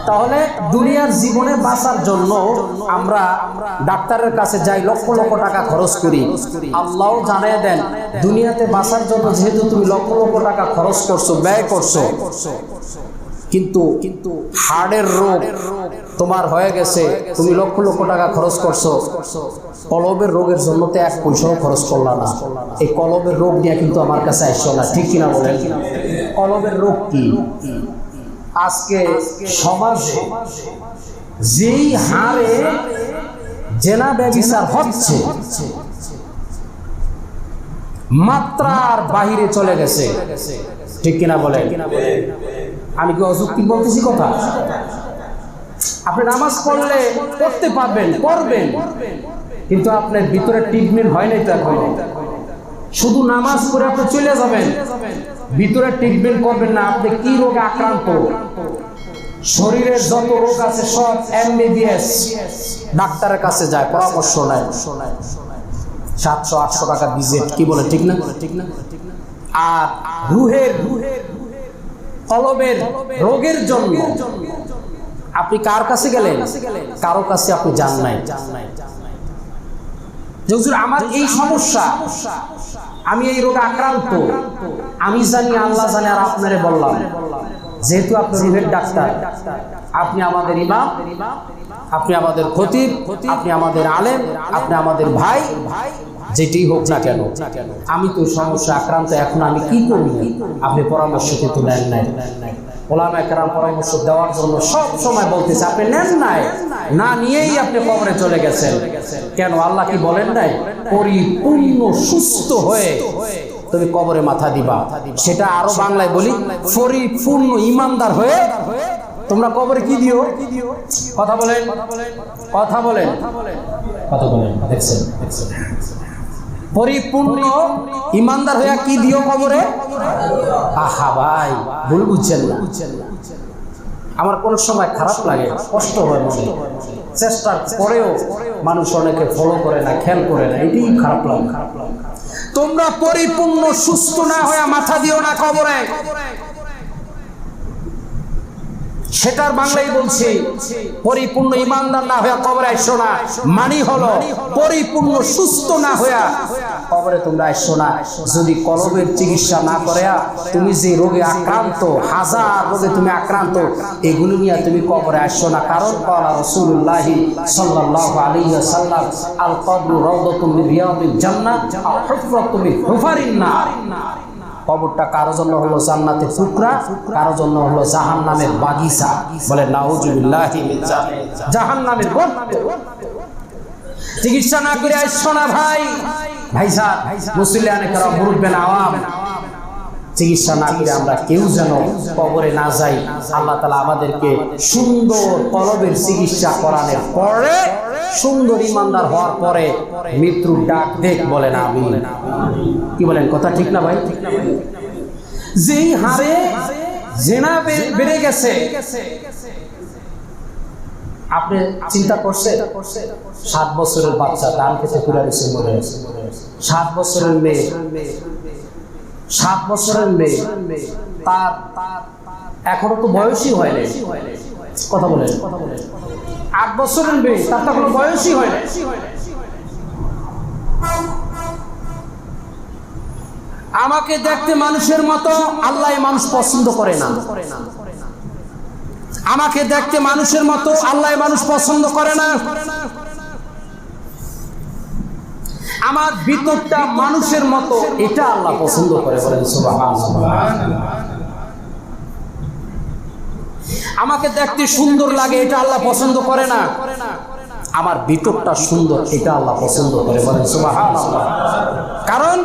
তাহলে দুনিয়ার জীবনে বাঁচার জন্য আমরা ডাক্তারের কাছে যাই, লক্ষ লক্ষ টাকা খরচ করি। আল্লাহও জানিয়ে দেন দুনিয়াতে বাঁচার জন্য যেহেতু তুমি লক্ষ লক্ষ টাকা খরচ করছো, ব্যয় করছো, কিন্তু হার্টের রোগ তোমার হয়ে গেছে, তুমি লক্ষ লক্ষ টাকা খরচ করছো, কলবের রোগের জন্য তো এক পয়সাও খরচ করলা না। এই কলবের রোগ নিয়ে কিন্তু আমার কাছে আসছো না, ঠিক কিনা বলেন? কলবের রোগ কি? আজকে সমাজে যেই হারে জেনা ব্যভিচার হচ্ছে মাত্রার বাহিরে চলে গেছে, ঠিক কিনা বলেন? আমি কি অযুক্তি বলতেছি কথা? আপনি নামাজ পড়লে পড়তে পারবেন, পড়বেন, কিন্তু আপনার ভিতরে ট্রিটমেন্ট হয় নাই তো এখনো। শুধু নামাজ পড়ে আপনি চলে যাবেন, ভিতরে ট্রিটমেন্ট করবেন না। আপনি কি রোগে আক্রান্ত, শরীরের যত রোগ আছে সব এমবিবিএস ডাক্তারের কাছে যায়, পরামর্শ নেয়, 700-800 টাকা ভিজিট, কি বলে, ঠিক না? আর রুহের কলবের রোগের জন্য আপনি কার কাছে গেলেন? কারো কাছে আপনি যান নাই। যে হুজুর আমার এই সমস্যা, আমি এই রোগে আক্রান্ত, আমি জানি, আল্লাহ জানে, আর আপনারে বললাম। যেহেতু আপনি রুহের ডাক্তার, আপনি আমাদের ইমাম, আপনি আমাদের খতিব, আপনি আমাদের আলেম, আপনি আমাদের ভাই, যেটি হোক না কেন, আমি তো সমস্যা আক্রান্ত, এখন আমি কি করি? আপনি পরামর্শ কিন্তু নেন নাই। ওলামায়ে কেরাম পরামর্শ দেওয়ার জন্য সব সময় বলতেছে, আপনি নেন নাই, না নিয়েই আপনি কবরে চলে গেছেন। কেন? আল্লাহ কি বলেন নাই পরিপূর্ণ সুস্থ হয়ে তুমি কবরে মাথা দিবা? সেটা আরো বাংলায় বলি, পরিপূর্ণ ইমানদার হয়ে তোমরা কবরে কি দিও? কথা বলেন, কথা বলেন, কথা বলেন। দেখছেন, পরিপূর্ণ ইমানদার হয়ে কি দিও কবরে? আহা ভাই, ভুল বুঝছেন না। আমার কোন সময় খারাপ লাগে, কষ্ট হয় মনে, চেষ্টার পরেও মানুষ অনেকে ফলো করে না, খেয়াল করে না, এটাই খারাপ লাগে। তোমরা পরিপূর্ণ সুস্থ না হয়ে মাথা দিও না কবরে। সেটার বাংলায় বলছি, পরিপূর্ণ ইমানদার না হয়ে কবরে আসছো না, মানি হলো পরিপূর্ণ সুস্থ না হয়ে কবরে তোমরা আসছো না। যদি কলবের চিকিৎসা না করে তুমি যে রোগে আক্রান্ত, হাজার রোগে তুমি আক্রান্ত, এগুলো নিয়ে তুমি কবরে আসছো না। কারণ ক্বালা রাসূলুল্লাহ সাল্লাল্লাহু আলাইহি ওয়াসাল্লাম, আল কবরু রাউদাতুম মিন রিয়াদিল জান্নাহ আও হুফরাতুম মিন হুফারিন নার। কবরটা কারো জন্য হলো জান্নাতের টুকরা, কারো জন্য হলো জাহান্নামের বাগিচা। বলে নাউজুবিল্লাহি মিন জাহান্নামের গর্ত। চিকিৎসা না করে আসছো না ভাই, ভাইজান, মুসলিয়ানে কারা মুরব্বিয়ান আওয়াম, চিকিৎসা না করে আমরা কেউ যেন কবরে না যাই। আল্লাহ তাআলা আমাদেরকে সুন্দর কলবের চিকিৎসা করানোর পরে, সুন্দর ইমানদার হওয়ার পরে মৃত্যুর ডাক দেখ, বলেন আমিন। কি বলেন, কথা ঠিক না ভাই? যেই হারে জিনা বেড়ে গেছে, আপনি চিন্তা করছে, 7 বছরের বাচ্চা ধান খেতে পুরা রয়েছে, মনে হয়েছে, 7 বছরের মেয়ে, 7 বছরের মেয়ে, তার এখনো তো বয়সই হয়নি। কথা বলেন, 8 বছরের মেয়ে, তার তো কোনো বয়সই হয়নি। আমাকে দেখতে মানুষের মতো, আল্লাহ মানুষ পছন্দ করে না। আমাকে দেখতে মানুষের মতো, আল্লাহ মানুষ পছন্দ করে না। আমার ভিতরটা মানুষের মতো, এটা আল্লাহ পছন্দ করে, বলেন সুবহানাল্লাহ। আমাকে দেখতে সুন্দর লাগে, এটা আল্লাহ পছন্দ করে না। আমার ভিতরটা সুন্দর, এটা আল্লাহ পছন্দ করে, বলেন সুবহানাল্লাহ। কারণ